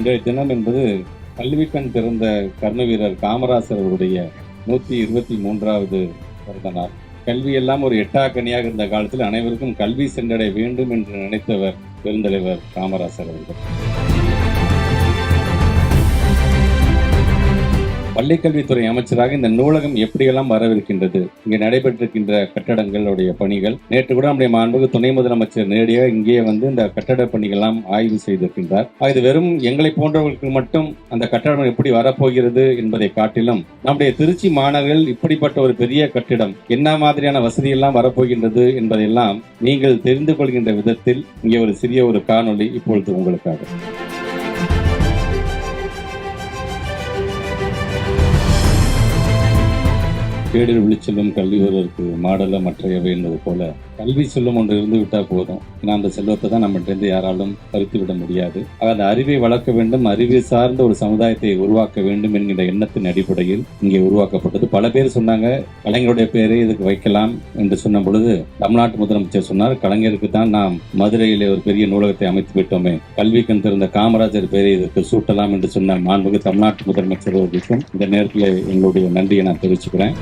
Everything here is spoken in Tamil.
இன்றைய தினம் என்பது கல்விக்கண் திறந்த கர்ம வீரர் காமராசர் அவருடைய 123வது பிறந்த நாள். கல்வி எல்லாம் ஒரு எட்டாக்கனியாக இருந்த காலத்தில் அனைவருக்கும் கல்வி சென்றடைய வேண்டும் என்று நினைத்தவர் பெருந்தலைவர் காமராசர் அவர்கள். பள்ளிக்கல்வித்துறை அமைச்சராக இந்த நூலகம் எப்படியெல்லாம் வரவிருக்கின்றது, இங்கே நடைபெற்றிருக்கின்ற கட்டடங்களுடைய பணிகள், நேற்று கூட நம்முடைய மாண்புமிகு துணை முதலமைச்சர் நேரடியாக இங்கே வந்து இந்த கட்டட பணிகள்லாம் ஆய்வு செய்திருக்கின்றார். இது வெறும் எங்களை போன்றவர்களுக்கு மட்டும் அந்த கட்டடம் எப்படி வரப்போகிறது என்பதை காட்டிலும் நம்முடைய திருச்சி மாணவர்கள் இப்படிப்பட்ட ஒரு பெரிய கட்டிடம் என்ன மாதிரியான வசதி எல்லாம் வரப்போகின்றது என்பதையெல்லாம் நீங்கள் தெரிந்து கொள்கின்ற விதத்தில் இங்கே ஒரு சிறிய ஒரு காணொளி இப்பொழுது உங்களுக்காக. கேடில் விழிச்செல்லும் கல்வி ஒருவருக்கு மாடல மற்றையவை என்பது போல கல்வி செல்லும் ஒன்று இருந்து விட்டால் போதும். ஏன்னா அந்த செல்வத்தை தான் நம்மகிட்ட யாராலும் பறித்து விட முடியாது. அந்த அறிவை வளர்க்க வேண்டும், அறிவை சார்ந்த ஒரு சமுதாயத்தை உருவாக்க வேண்டும் என்கிற எண்ணத்தின் அடிப்படையில் இங்கே உருவாக்கப்பட்டது. பல பேர் சொன்னாங்க கலைஞருடைய பேரை இதுக்கு வைக்கலாம் என்று சொன்ன பொழுது தமிழ்நாட்டு முதலமைச்சர் சொன்னார், கலைஞருக்கு தான் நாம் மதுரையிலே ஒரு பெரிய நூலகத்தை அமைத்து விட்டோமே, கல்வி கண் திறந்த காமராஜர் பேரை இதற்கு சூட்டலாம் என்று சொன்ன மாண்புமிகு தமிழ்நாட்டு முதலமைச்சர் அவர்களுக்கும் இந்த நேரத்தில் எங்களுடைய நன்றியை நான் தெரிவிச்சுக்கிறேன்.